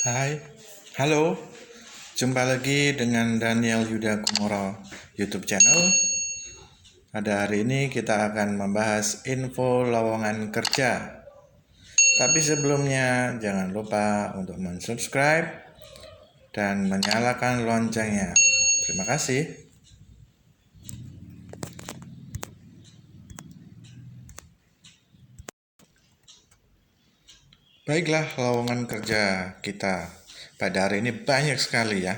Hai, halo, jumpa lagi dengan Daniel Yuda Kumoro YouTube channel. Pada hari ini kita akan membahas info lowongan kerja. Tapi sebelumnya jangan lupa untuk mensubscribe dan menyalakan loncengnya. Terima kasih. Baiklah, lowongan kerja kita pada hari ini banyak sekali ya.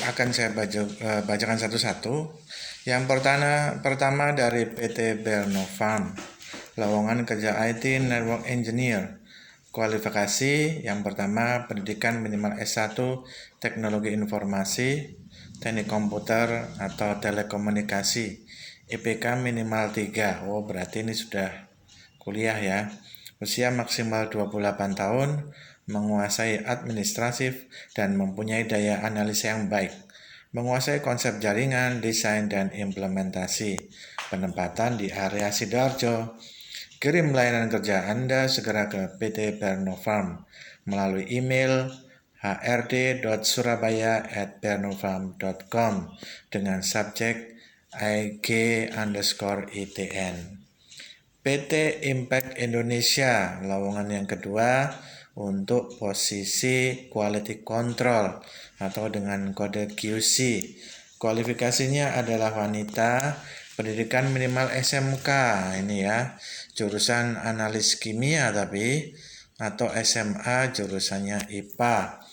Akan saya bacakan satu-satu. Yang pertama dari PT Bernofarm, lowongan kerja IT Network Engineer. Kualifikasi yang pertama, pendidikan minimal S1 Teknologi Informasi, Teknik Komputer atau Telekomunikasi, IPK minimal 3. Oh, berarti ini sudah kuliah ya. Usia maksimal 28 tahun, menguasai administratif dan mempunyai daya analisa yang baik. Menguasai konsep jaringan, desain, dan implementasi. Penempatan di area Sidoarjo. Kirim layanan kerja Anda segera ke PT Bernofarm melalui email hrd.surabaya@bernofarm.com dengan subjek IG_ITN. PT Impact Indonesia, lowongan yang kedua untuk posisi Quality Control atau dengan kode QC. Kualifikasinya adalah wanita, pendidikan minimal SMK, ini ya, jurusan analis kimia atau SMA jurusannya IPA.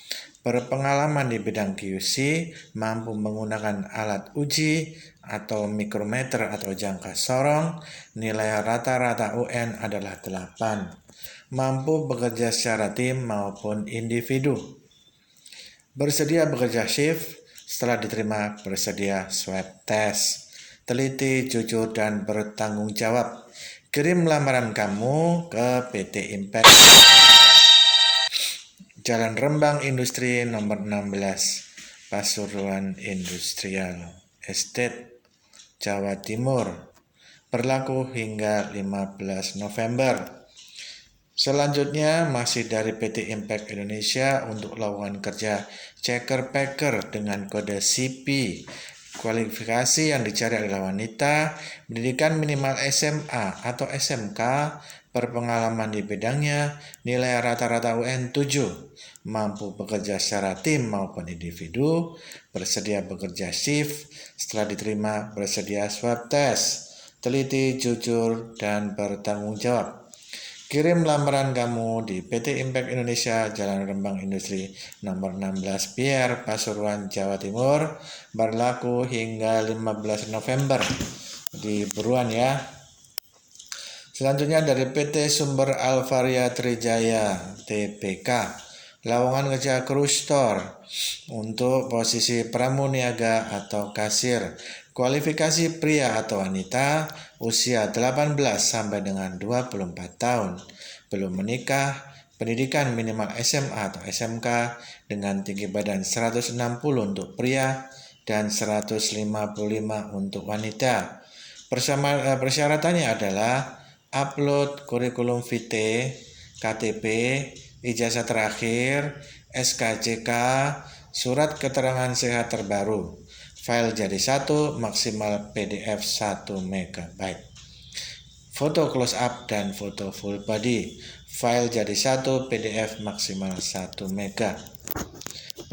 Berpengalaman di bidang QC, mampu menggunakan alat uji atau mikrometer atau jangka sorong, nilai rata-rata UN adalah 8. Mampu bekerja secara tim maupun individu. Bersedia bekerja shift, setelah diterima bersedia swab test. Teliti, jujur, dan bertanggung jawab. Kirim lamaran kamu ke PT Impact Jalan Rembang Industri nomor 16, Pasuruan Industrial Estate, Jawa Timur. Berlaku hingga 15 November. Selanjutnya masih dari PT Impact Indonesia untuk lowongan kerja checker packer dengan kode CP. Kualifikasi yang dicari adalah wanita, pendidikan minimal SMA atau SMK, berpengalaman di bidangnya, nilai rata-rata UN 7, mampu bekerja secara tim maupun individu, bersedia bekerja shift, setelah diterima bersedia swab test, teliti, jujur, dan bertanggung jawab. Kirim lamaran kamu di PT Impact Indonesia, Jalan Rembang Industri nomor 16 Pier, Pasuruan, Jawa Timur. Berlaku hingga 15 November. Di buruan ya. Selanjutnya dari PT Sumber Alvaria Trijaya TBK, lowongan kerja cruise store untuk posisi pramuniaga atau kasir. Kualifikasi pria atau wanita, usia 18 sampai dengan 24 tahun, belum menikah, pendidikan minimal SMA atau SMK dengan tinggi badan 160 untuk pria dan 155 untuk wanita. Persyaratannya adalah upload kurikulum vitae, KTP, ijazah terakhir, SKCK, surat keterangan sehat terbaru. File jadi 1, maksimal PDF 1 MB. Foto close up dan foto full body. File jadi 1, PDF maksimal 1 MB.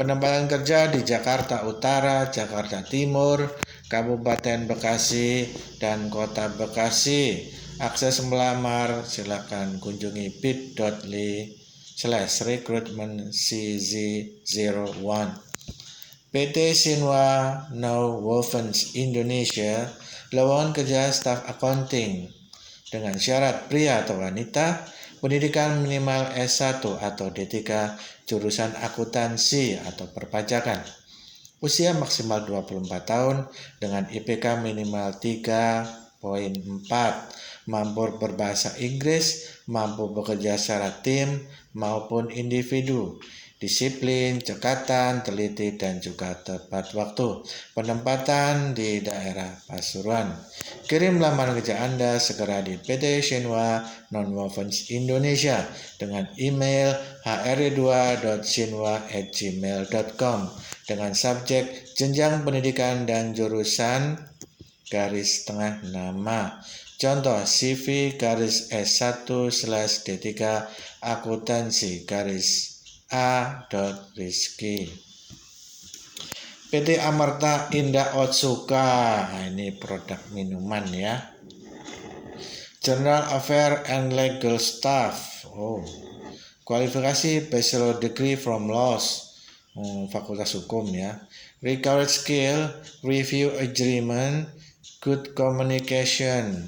Penempatan kerja di Jakarta Utara, Jakarta Timur, Kabupaten Bekasi, dan Kota Bekasi. Akses melamar silakan kunjungi bit.ly/recruitmentcz01. PT Sinwa Nowovens Indonesia, lowongan kerja staf accounting dengan syarat pria atau wanita, pendidikan minimal S1 atau D3, jurusan akuntansi atau perpajakan. Usia maksimal 24 tahun dengan IPK minimal 3.4, mampu berbahasa Inggris, mampu bekerja secara tim maupun individu. disiplin, cekatan, teliti, dan juga tepat waktu. Penempatan di daerah Pasuruan. Kirim lamaran kerja Anda segera di PT Shinwa Nonwovens Indonesia dengan email hrd2.shinwa@gmail.com dengan subjek jenjang pendidikan dan jurusan garis tengah nama. Contoh CV garis S1/D3 akuntansi garis A. Rizky. PT Amarta Indah Otsuka, ini produk minuman ya. General Affairs and Legal Staff. Kualifikasi Bachelor Degree from Laws, Fakultas Hukum ya. Required skill, review agreement, good communication,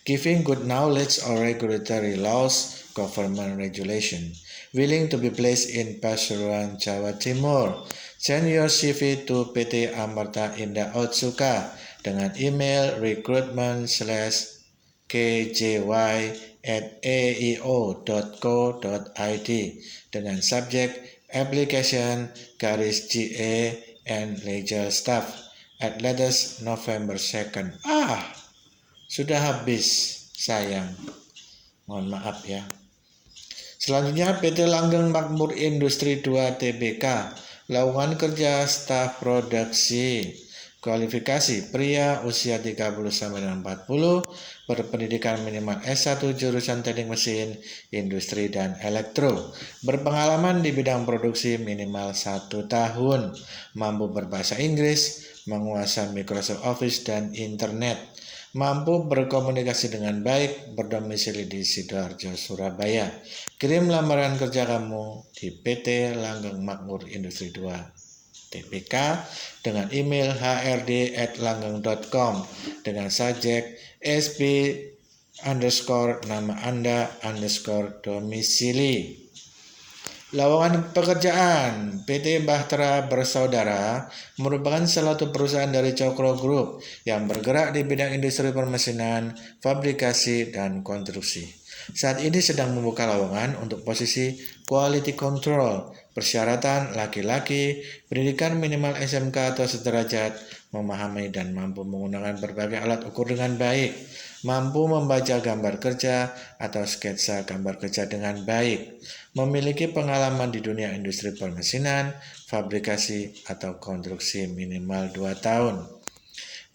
giving good knowledge of regulatory laws, government regulation. Willing to be placed in Pasuruan, Jawa Timur. Send your CV to PT Amarta Indah Otsuka dengan email recruitment/kjy@aeo.co.id dengan subjek application GA and legal staff at latest November 2nd. Sudah habis, sayang. Mohon maaf ya. Selanjutnya PT Langgeng Makmur Industri 2 Tbk. Lowongan kerja staf produksi. Kualifikasi pria usia 30-40, berpendidikan minimal S1 jurusan teknik mesin, industri dan elektro. Berpengalaman di bidang produksi minimal 1 tahun. Mampu berbahasa Inggris, menguasai Microsoft Office dan internet. Mampu berkomunikasi dengan baik, berdomisili di Sidoarjo, Surabaya. Kirim lamaran kerja kamu di PT Langgeng Makmur Industri 2 Tbk dengan email hrd@langgeng.com dengan subjek sp_nama Anda _domisili. Lowongan pekerjaan PT Bahtera Bersaudara merupakan salah satu perusahaan dari Cokro Group yang bergerak di bidang industri permesinan, fabrikasi, dan konstruksi. Saat ini sedang membuka lowongan untuk posisi quality control. Persyaratan laki-laki, pendidikan minimal SMK atau sederajat, memahami dan mampu menggunakan berbagai alat ukur dengan baik, mampu membaca gambar kerja atau sketsa gambar kerja dengan baik, memiliki pengalaman di dunia industri permesinan, fabrikasi, atau konstruksi minimal 2 tahun.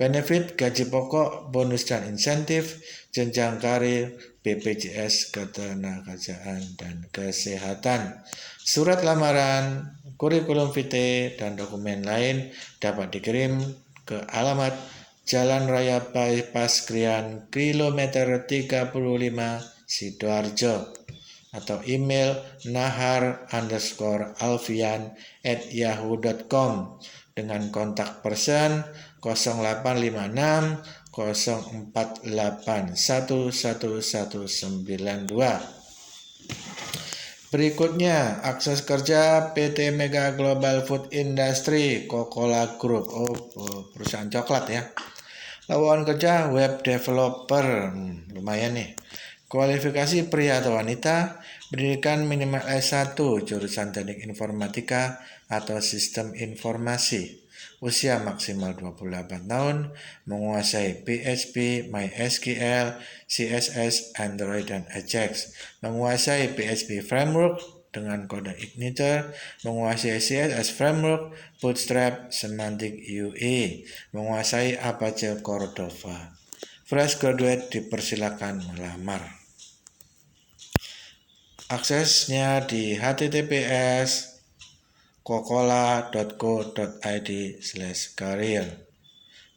Benefit, gaji pokok, bonus dan insentif, jenjang karir, BPJS ketenagakerjaan dan kesehatan. Surat lamaran, kurikulum vitae, dan dokumen lain dapat dikirim ke alamat Jalan Raya Bypass Krian, kilometer 35, Sidoarjo, atau email nahar_alfian@yahoo.com dengan kontak person 0856 048 11192. Berikutnya, akses kerja PT Mega Global Food Industry Coca-Cola Group, perusahaan coklat ya. Lowongan kerja web developer, lumayan nih. Kualifikasi pria atau wanita, pendidikan minimal S1 jurusan teknik informatika atau sistem informasi. Usia maksimal 28 tahun, menguasai PHP, MySQL, CSS, Android, dan Ajax, menguasai PHP Framework dengan kode Igniter, menguasai CSS Framework, Bootstrap, Semantic UE, menguasai Apache Cordova. Fresh graduate dipersilakan melamar. Aksesnya di https://coca-cola.co.id/career.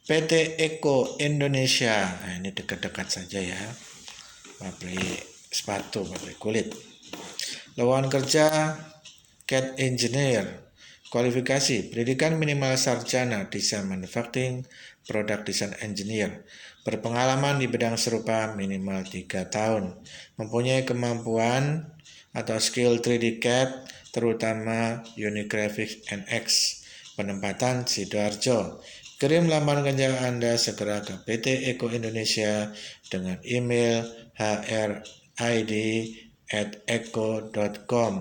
PT Eko Indonesia, ini dekat-dekat saja ya, pabrik sepatu, pabrik kulit. Lowongan kerja CAD Engineer. Kualifikasi pendidikan minimal sarjana desain manufacturing, product design engineer. Berpengalaman di bidang serupa minimal 3 tahun. Mempunyai kemampuan atau skill 3D CAD, terutama Unigraphics NX. Penempatan Sidoarjo. Kirim lamaran kerja Anda segera ke PT Eko Indonesia dengan email hrid@eko.com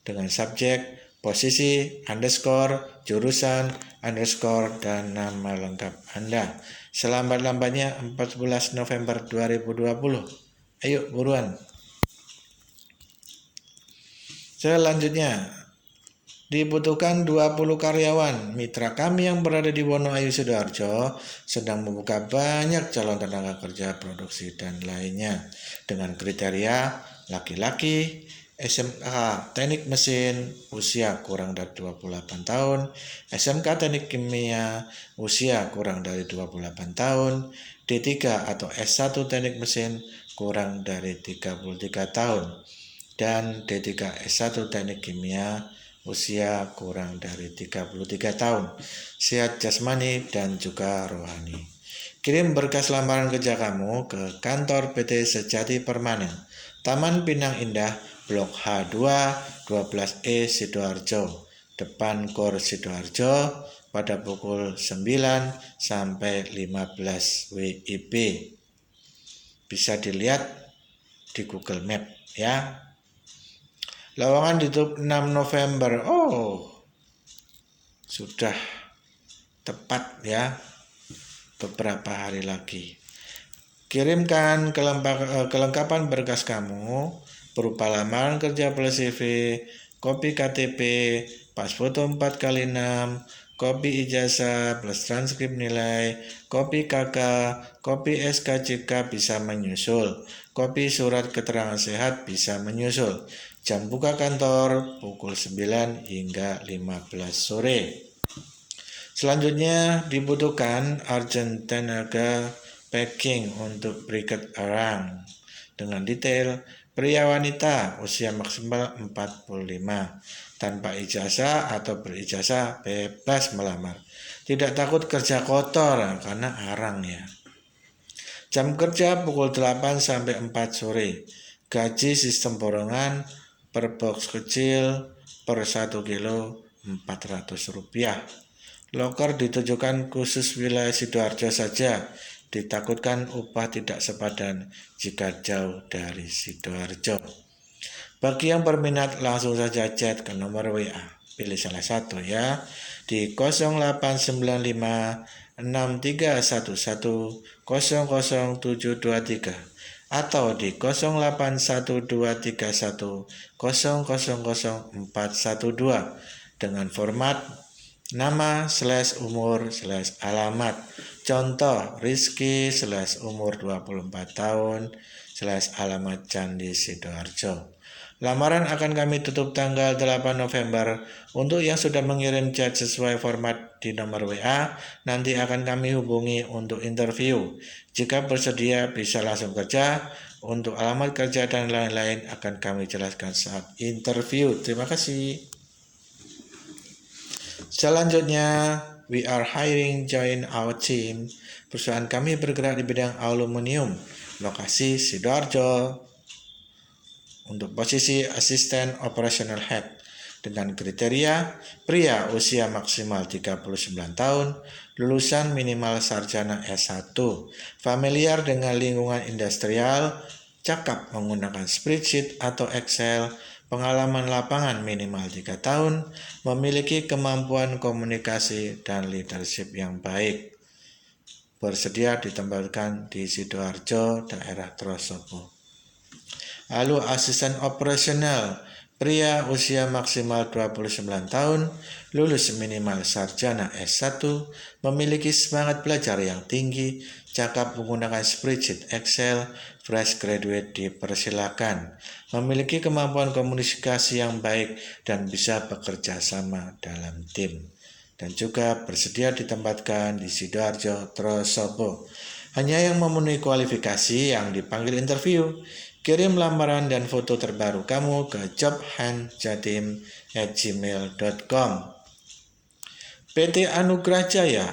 dengan subjek, posisi, underscore, jurusan, underscore, dan nama lengkap Anda. Selambat-lambatnya 14 November 2020. Ayo buruan. Selanjutnya, dibutuhkan 20 karyawan. Mitra kami yang berada di Wonoayu Sidoarjo sedang membuka banyak calon tenaga kerja produksi dan lainnya dengan kriteria laki-laki, SMK Teknik Mesin, usia kurang dari 28 tahun, SMK Teknik Kimia, usia kurang dari 28 tahun, D3 atau S1 Teknik Mesin kurang dari 33 tahun, dan D3 S1 Teknik Kimia usia kurang dari 33 tahun, sehat jasmani dan juga rohani. Kirim berkas lamaran kerja kamu ke kantor PT Sejati Permanen, Taman Pinang Indah, Blok H2, 12E Sidoarjo, depan Gor Sidoarjo pada pukul 9 sampai 15 WIB. Bisa dilihat di Google Map ya. Lowongan ditutup 6 November. Oh, sudah tepat ya. Beberapa hari lagi. Kirimkan kelengkapan berkas kamu berupa lamaran kerja plus CV, kopi KTP, pas foto 4x6, kopi ijazah plus transkrip nilai, kopi KK, kopi SKCK bisa menyusul, kopi surat keterangan sehat bisa menyusul. Jam buka kantor pukul 9 hingga 15 sore. Selanjutnya dibutuhkan urgent tenaga packing untuk briket orang. Dengan detail, pria wanita usia maksimal 45, tanpa ijazah atau berijazah bebas melamar. Tidak takut kerja kotor karena arang ya. Jam kerja pukul 8 sampai 4 sore. Gaji sistem borongan per box kecil per 1 kilo Rp400. Loker ditujukan khusus wilayah Sidoarjo saja. Ditakutkan upah tidak sepadan jika jauh dari Sidoarjo. Bagi yang berminat langsung saja chat ke nomor WA. Pilih salah satu ya. Di 0895 6311 00723 atau di 081231 000412 dengan format nama / umur / alamat. Contoh Rizky / umur 24 tahun / alamat Candi Sidoarjo. Lamaran akan kami tutup tanggal 8 November. Untuk yang sudah mengirim chat sesuai format di nomor WA, nanti akan kami hubungi untuk interview. Jika bersedia bisa langsung kerja. Untuk alamat kerja dan lain-lain akan kami jelaskan saat interview. Terima kasih. Selanjutnya, we are hiring join our team. Perusahaan kami bergerak di bidang aluminium. Lokasi Sidoarjo. Untuk posisi asisten operational head dengan kriteria pria usia maksimal 39 tahun, lulusan minimal sarjana S1, familiar dengan lingkungan industrial, cakap menggunakan spreadsheet atau Excel, pengalaman lapangan minimal 3 tahun, memiliki kemampuan komunikasi dan leadership yang baik. Bersedia ditempatkan di Sidoarjo, daerah Trosobo. Lalu asisten operasional, pria usia maksimal 29 tahun, lulus minimal sarjana S1, memiliki semangat belajar yang tinggi, cakap menggunakan spreadsheet Excel, fresh graduate dipersilakan, memiliki kemampuan komunikasi yang baik dan bisa bekerja sama dalam tim. Dan juga bersedia ditempatkan di Sidoarjo, Trosobo. Hanya yang memenuhi kualifikasi yang dipanggil interview. Kirim lamaran dan foto terbaru kamu ke jobhandjatim@gmail.com. PT Anugrah Jaya.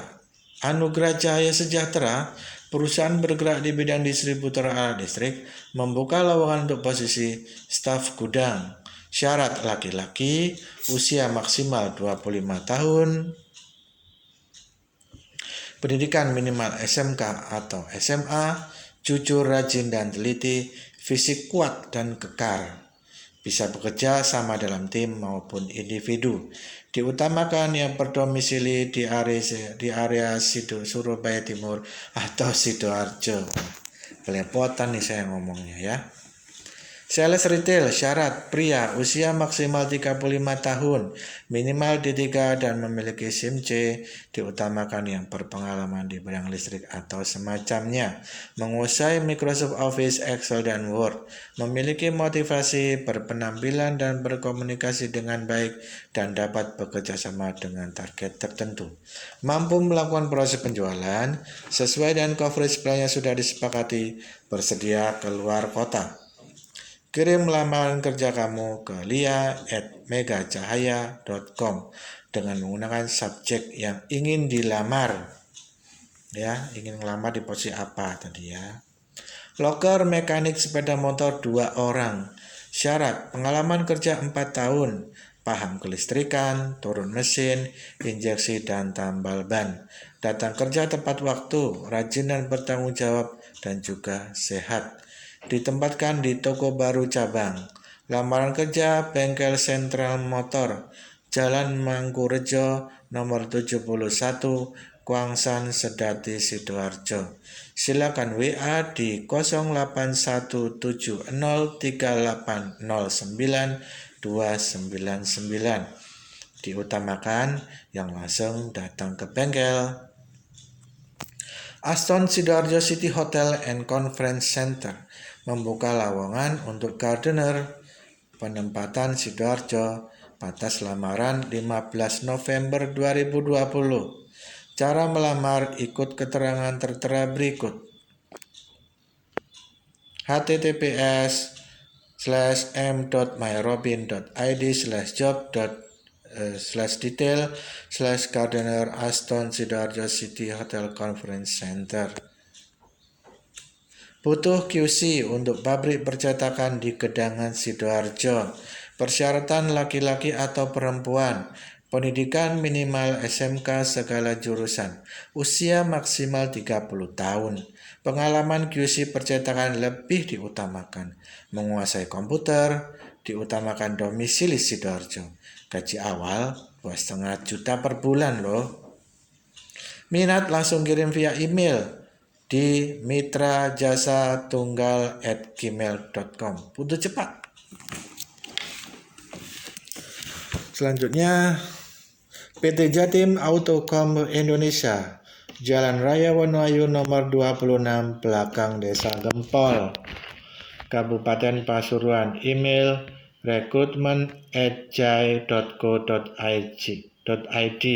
Anugrah Jaya Sejahtera, perusahaan bergerak di bidang distributor alat listrik, membuka lowongan untuk posisi staf gudang. Syarat laki-laki, usia maksimal 25 tahun, pendidikan minimal SMK atau SMA, jujur, rajin, dan teliti, fisik kuat dan kekar. Bisa bekerja sama dalam tim maupun individu. Diutamakan yang berdomisili di area Surabaya Timur atau Sidoarjo. Belepotan nih saya ngomongnya ya. Sales retail syarat pria usia maksimal 35 tahun, minimal D3 dan memiliki SIM C, diutamakan yang berpengalaman di bidang listrik atau semacamnya, menguasai Microsoft Office, Excel, dan Word, memiliki motivasi, berpenampilan dan berkomunikasi dengan baik, dan dapat bekerja sama dengan target tertentu. Mampu melakukan proses penjualan sesuai dan coverage plan yang sudah disepakati, bersedia keluar kota. Kirim lamaran kerja kamu ke lia@megacahaya.com dengan menggunakan subjek yang ingin dilamar. Ya, ingin melamar di posisi apa tadi ya. Loker mekanik sepeda motor 2 orang. Syarat pengalaman kerja 4 tahun. Paham kelistrikan, turun mesin, injeksi dan tambal ban. Datang kerja tepat waktu, rajin dan bertanggung jawab, dan juga sehat. Ditempatkan di toko baru cabang. Lamaran kerja Bengkel Sentral Motor, Jalan Mangkurejo, nomor 71, Kuangsan, Sedati, Sidoarjo. Silakan WA di 081703809299. Diutamakan yang langsung datang ke bengkel. Aston Sidoarjo City Hotel and Conference Center membuka lowongan untuk gardener. Penempatan Sidoarjo, batas lamaran 15 November 2020. Cara melamar ikut keterangan tertera berikut. https://m.myrobin.id/job/detail/gardener Aston Sidoarjo City Hotel Conference Center. Butuh QC untuk pabrik percetakan di Gedangan Sidoarjo. Persyaratan laki-laki atau perempuan. Pendidikan minimal SMK segala jurusan. Usia maksimal 30 tahun. Pengalaman QC percetakan lebih diutamakan. Menguasai komputer, diutamakan domisili Sidoarjo. Gaji awal 2,5 juta per bulan loh. Minat langsung kirim via email di mitrajasatunggal@gmail.com. Butuh cepat. Selanjutnya, PT Jatim Autocom Indonesia, Jalan Raya Wonoayu nomor 26, belakang Desa Gempol, Kabupaten Pasuruan. Email recruitment@jai.co.id.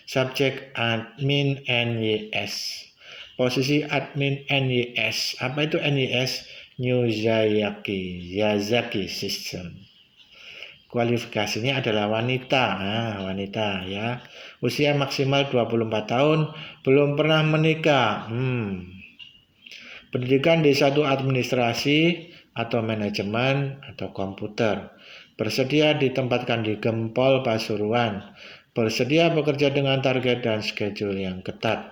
Subjek admin NYS. Posisi admin NYS. Apa itu NYS? New Yazaki System. Kualifikasinya adalah wanita. Wanita ya. Usia maksimal 24 tahun, belum pernah menikah. Pendidikan D1 administrasi atau manajemen atau komputer. Bersedia ditempatkan di Gempol Pasuruan. Bersedia bekerja dengan target dan schedule yang ketat.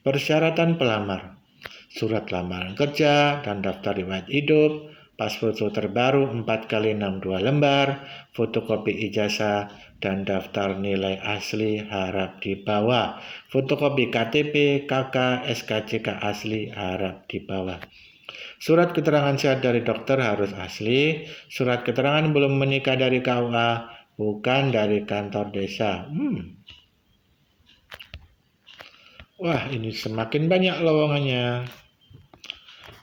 Persyaratan pelamar, surat lamaran kerja dan daftar riwayat hidup, pas foto terbaru 4x62 lembar, fotokopi ijazah dan daftar nilai asli harap dibawa. Fotokopi KTP, KK, SKCK asli harap dibawa. Surat keterangan sehat dari dokter harus asli. Surat keterangan belum menikah dari KUA, bukan dari kantor desa. Wah, ini semakin banyak lowongannya.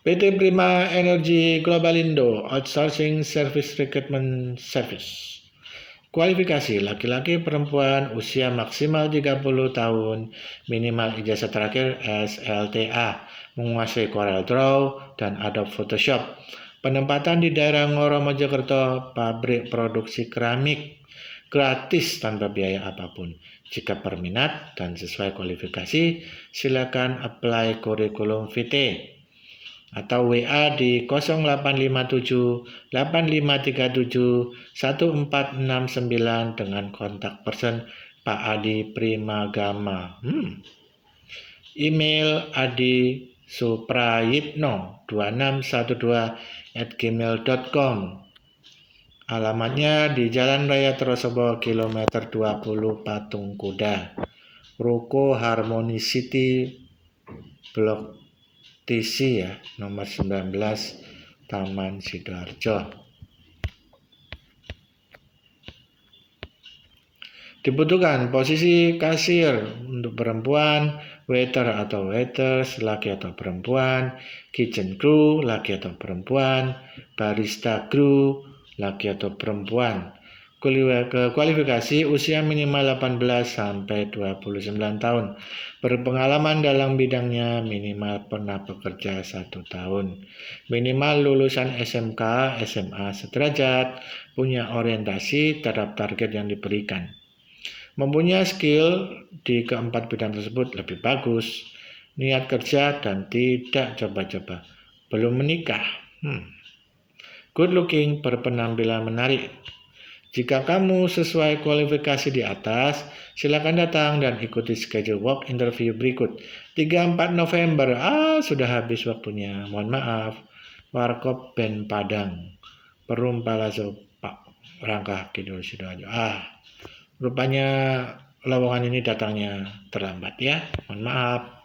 PT Prima Energy Globalindo Outsourcing Service Recruitment Service. Kualifikasi laki-laki perempuan usia maksimal 30 tahun, minimal ijazah terakhir SLTA, menguasai Corel Draw dan Adobe Photoshop. Penempatan di daerah Ngoro Mojokerto, pabrik produksi keramik, gratis tanpa biaya apapun. Jika berminat dan sesuai kualifikasi, silakan apply kurikulum vitae atau WA di 0857 8537 1469 dengan kontak person Pak Adi Primagama. Email adisuprayitno2612@gmail.com Alamatnya di Jalan Raya Trosobo kilometer 20 Patung Kuda, Ruko Harmony City, Blok TC ya, nomor 19, Taman Sidoarjo. Dibutuhkan posisi kasir untuk perempuan, waiter atau waiters, laki atau perempuan, kitchen crew, laki atau perempuan, barista crew, laki atau perempuan. Kualifikasi usia minimal 18 sampai 29 tahun. Berpengalaman dalam bidangnya minimal pernah bekerja 1 tahun. Minimal lulusan SMK, SMA sederajat, punya orientasi terhadap target yang diberikan. Mempunyai skill di keempat bidang tersebut lebih bagus. Niat kerja dan tidak coba-coba. Belum menikah. Good looking, berpenampilan menarik. Jika kamu sesuai kualifikasi di atas, silakan datang dan ikuti schedule work interview berikut. 3-4 November. Sudah habis waktunya. Mohon maaf. Warkop Ben Padang. Perum Palazzo Pak Rangka Kidul Sidoarjo. Rupanya lowongan ini datangnya terlambat ya. Mohon maaf.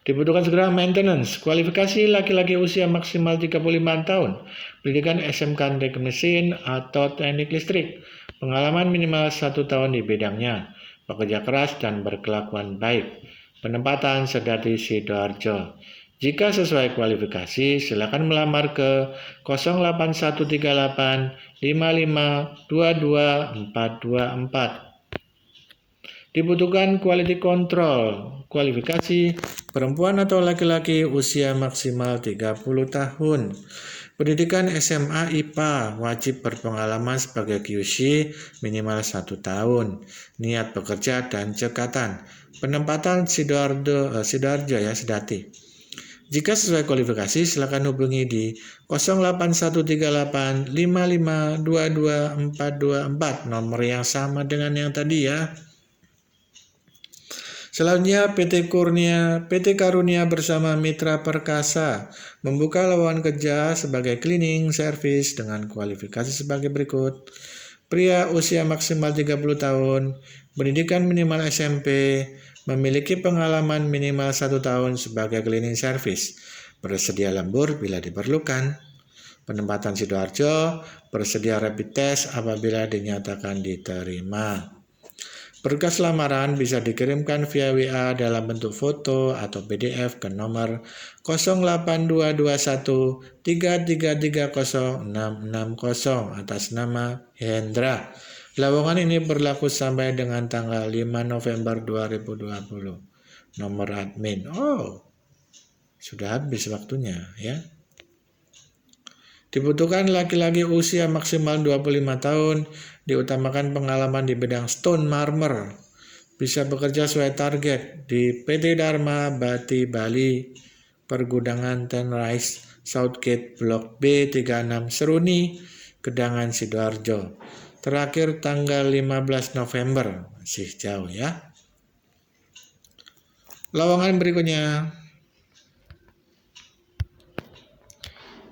Dibutuhkan segera maintenance. Kualifikasi laki-laki usia maksimal 35 tahun. Pendidikan SMK Teknik Mesin atau Teknik Listrik. Pengalaman minimal 1 tahun di bidangnya. Bekerja keras dan berkelakuan baik. Penempatan Sedati Sidoarjo. Jika sesuai kualifikasi, silakan melamar ke 08138 55 22 424. Dibutuhkan quality control. Kualifikasi perempuan atau laki-laki usia maksimal 30 tahun. Pendidikan SMA IPA, wajib berpengalaman sebagai QC minimal 1 tahun. Niat bekerja dan cekatan. Penempatan Sidoarjo ya, Sedati. Jika sesuai kualifikasi, silakan hubungi di 08138 55 22 424, nomor yang sama dengan yang tadi ya. Selanjutnya PT Karunia bersama Mitra Perkasa membuka lowongan kerja sebagai cleaning service dengan kualifikasi sebagai berikut. Pria usia maksimal 30 tahun, pendidikan minimal SMP, memiliki pengalaman minimal 1 tahun sebagai cleaning service, bersedia lembur bila diperlukan. Penempatan Sidoarjo, bersedia rapid test apabila dinyatakan diterima. Berkas lamaran bisa dikirimkan via WA dalam bentuk foto atau PDF ke nomor 08221 3330 660 atas nama Hendra. Lowongan ini berlaku sampai dengan tanggal 5 November 2020. Nomor admin. Sudah habis waktunya ya. Dibutuhkan laki-laki usia maksimal 25 tahun, diutamakan pengalaman di bidang stone marmer. Bisa bekerja sesuai target di PT Dharma Bati Bali, Pergudangan Tenrise, Southgate Blok B36 Seruni, Gedangan Sidoarjo. Terakhir tanggal 15 November, masih jauh ya. Lowongan berikutnya.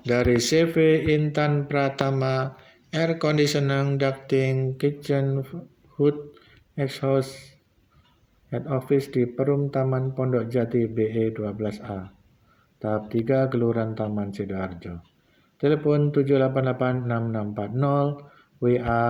Dari CV Intan Pratama, Air Conditioning, Ducting, Kitchen, Hood, Exhaust, Head Office di Perum Taman Pondok Jati BE 12A, tahap 3 Kelurahan Taman Sidoarjo. Telepon 7886640, WA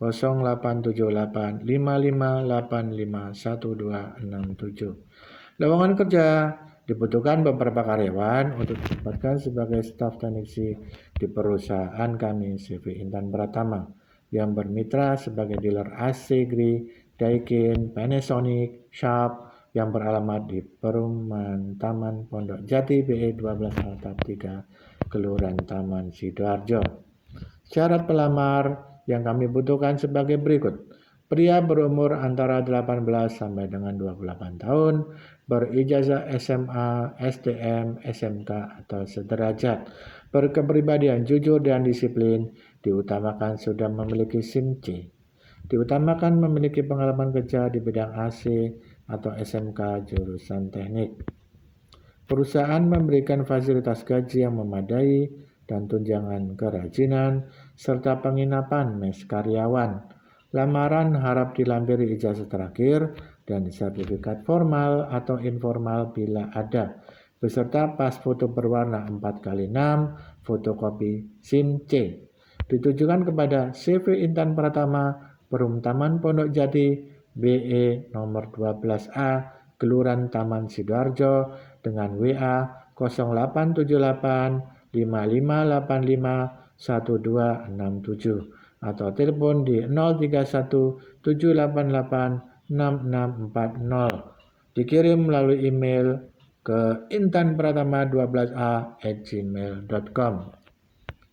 0878 55851267. Lowongan kerja. Dibutuhkan beberapa karyawan untuk ditempatkan sebagai staf teknisi di perusahaan kami CV Intan Pratama yang bermitra sebagai dealer AC, GRI, Daikin, Panasonic, Sharp yang beralamat di Perumahan Taman Pondok Jati BE 12 tahap 3 Kelurahan Taman Sidoarjo. Syarat pelamar yang kami butuhkan sebagai berikut. Pria berumur antara 18 sampai dengan 28 tahun, berijazah SMA, STM, SMK atau sederajat, berkepribadian jujur dan disiplin, diutamakan sudah memiliki SIM C, diutamakan memiliki pengalaman kerja di bidang AC atau SMK jurusan teknik. Perusahaan memberikan fasilitas gaji yang memadai, dan tunjangan kerajinan, serta penginapan mes karyawan. Lamaran harap dilampiri ijazah terakhir dan sertifikat formal atau informal bila ada, beserta pas foto berwarna 4x6, fotokopi SIM C. Ditujukan kepada CV Intan Pratama, Perum Taman Pondok Jati, BE nomor 12A, Kelurahan Taman Sidoarjo, dengan WA 0878 5585 1267 atau telepon di 031 788 6640. Dikirim melalui email ke intanpratama12a@gmail.com.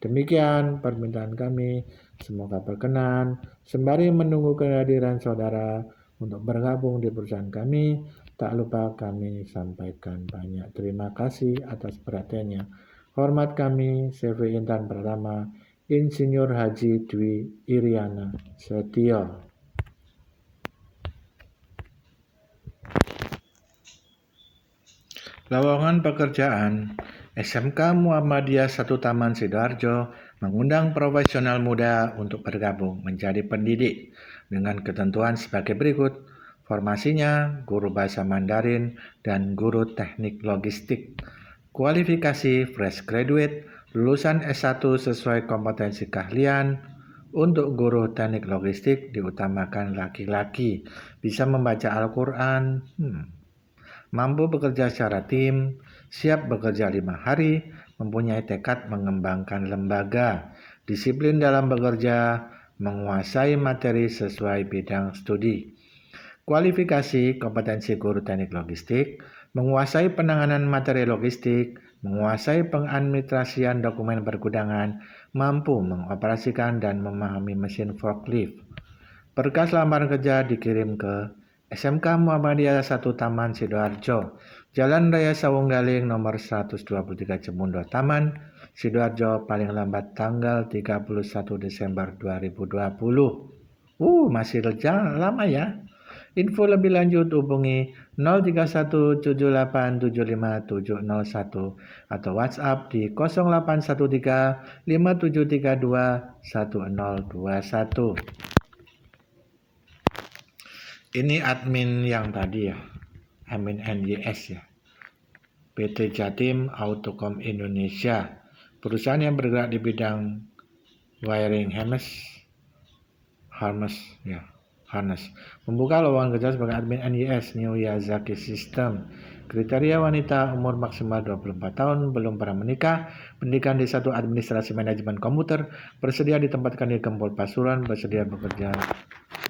Demikian permintaan kami, semoga berkenan. Sembari menunggu kehadiran saudara untuk bergabung di perusahaan kami, tak lupa kami sampaikan banyak terima kasih atas perhatiannya. Hormat kami, CV Intan Pratama, Insinyur Haji Dwi Iriana Setio. Lowongan pekerjaan. SMK Muhammadiyah 1 Taman Sidoarjo mengundang profesional muda untuk bergabung menjadi pendidik dengan ketentuan sebagai berikut. Formasinya guru bahasa Mandarin dan guru teknik logistik. Kualifikasi fresh graduate, lulusan S1 sesuai kompetensi keahlian. Untuk guru teknik logistik diutamakan laki-laki, bisa membaca Al-Quran, mampu bekerja secara tim, siap bekerja 5 hari, mempunyai tekad mengembangkan lembaga, disiplin dalam bekerja, menguasai materi sesuai bidang studi. Kualifikasi kompetensi guru teknik logistik, menguasai penanganan materi logistik, menguasai pengadministrasian dokumen pergudangan, mampu mengoperasikan dan memahami mesin forklift. Berkas lamaran kerja dikirim ke SMK Muhammadiyah 1 Taman Sidoarjo, Jalan Raya Sawung Galing nomor 123 Cemundo Taman, Sidoarjo, paling lambat tanggal 31 Desember 2020. Masih lama ya. Info lebih lanjut hubungi 03178757001 atau WhatsApp di 0813 5732 1021. Ini admin yang tadi ya, admin NYS ya. PT Jatim Autocom Indonesia, perusahaan yang bergerak di bidang wiring harness. Membuka lowongan kerja sebagai admin NYS New Yazaki System. Kriteria wanita, umur maksimal 24 tahun, belum pernah menikah, pendidikan D1 Administrasi Manajemen Komputer, bersedia ditempatkan di Gempol Pasuruan, bersedia bekerja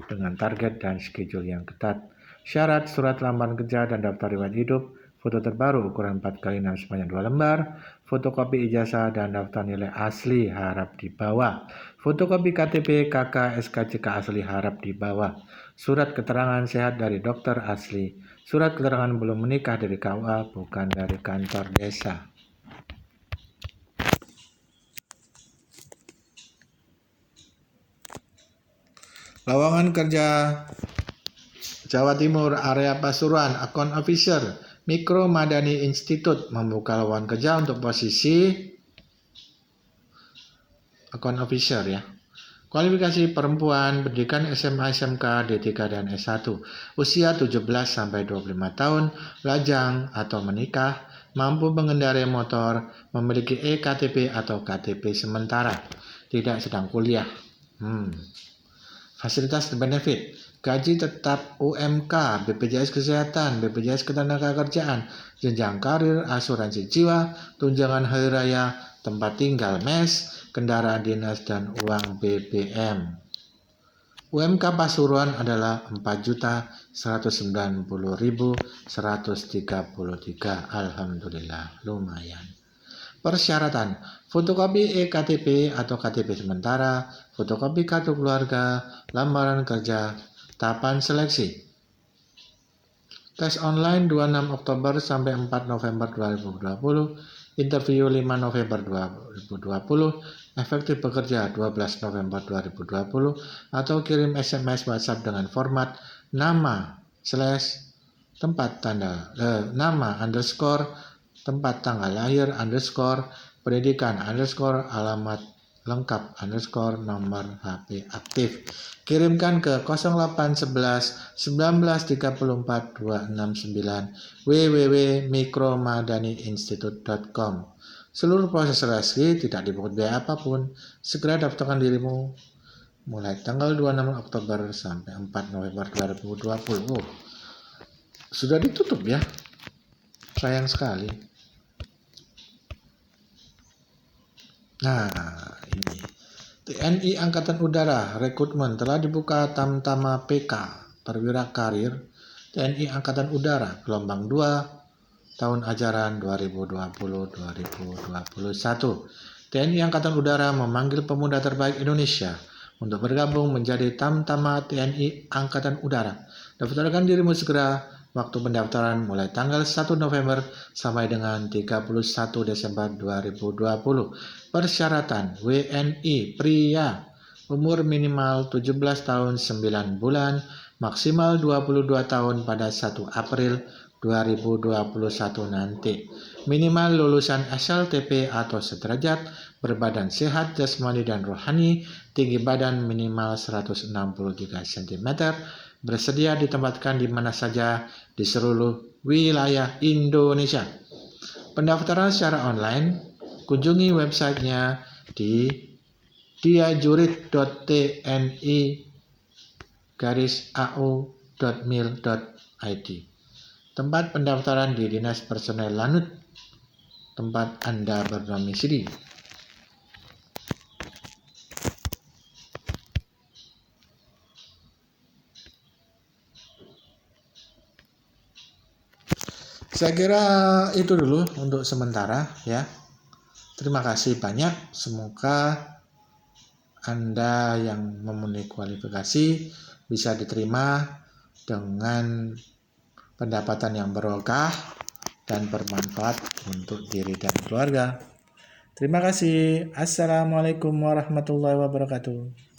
dengan target dan schedule yang ketat. Syarat: surat lamaran kerja dan daftar riwayat hidup, foto terbaru ukuran 4x6 sebanyak 2 lembar, fotokopi ijazah dan daftar nilai asli harap dibawa, fotokopi KTP, KK, SKCK asli harap dibawa, surat keterangan sehat dari dokter asli, surat keterangan belum menikah dari KUA, bukan dari kantor desa. Lowongan kerja Jawa Timur, area Pasuruan, account officer, Mikro Madani Institute, membuka lowongan kerja untuk posisi account officer ya. Kualifikasi perempuan, pendidikan SMA, SMK, D3 dan S1, usia 17 sampai 25 tahun, lajang atau menikah, mampu mengendarai motor, memiliki EKTP atau KTP sementara, tidak sedang kuliah. Fasilitas dan benefit: gaji tetap UMK, BPJS Kesehatan, BPJS Ketenagakerjaan, jenjang karir, asuransi jiwa, tunjangan hari raya, tempat tinggal mes, kendaraan dinas, dan uang BBM. UMK Pasuruan adalah 4.190.133. Alhamdulillah, lumayan. Persyaratan: fotokopi EKTP atau KTP sementara, fotokopi kartu keluarga, lamaran kerja, tahapan seleksi. Tes online 26 Oktober sampai 4 November 2020, interview 5 November 2020, efektif bekerja 12 November 2020, atau kirim SMS WhatsApp dengan format nama / tempat tanggal lahir _ pendidikan underscore alamat lengkap underscore nomor HP aktif. Kirimkan ke 0811 1934 269 www.mikromadaniinstitute.com. Seluruh proses seleksi tidak dipungut biaya apapun. Segera daftarkan dirimu mulai tanggal 26 Oktober sampai 4 November 2020. Sudah ditutup ya. Sayang sekali. Nah, ini TNI Angkatan Udara rekrutmen telah dibuka Tamtama PK Perwira Karir TNI Angkatan Udara gelombang 2 tahun ajaran 2020-2021. TNI Angkatan Udara memanggil pemuda terbaik Indonesia untuk bergabung menjadi Tamtama TNI Angkatan Udara. Daftarkan dirimu segera. Waktu pendaftaran mulai tanggal 1 November sampai dengan 31 Desember 2020. Persyaratan WNI pria, umur minimal 17 tahun 9 bulan, maksimal 22 tahun pada 1 April 2021 nanti. Minimal lulusan SLTP atau sederajat, berbadan sehat jasmani dan rohani, tinggi badan minimal 163 cm, bersedia ditempatkan di mana saja di seluruh wilayah Indonesia. Pendaftaran secara online, kunjungi websitenya di diajurit.tni-au.mil.id. Tempat pendaftaran di Dinas Personel Lanut, tempat Anda berdomisili. Saya kira itu dulu untuk sementara ya. Terima kasih banyak. Semoga Anda yang memenuhi kualifikasi bisa diterima dengan pendapatan yang berkah dan bermanfaat untuk diri dan keluarga. Terima kasih. Assalamualaikum warahmatullahi wabarakatuh.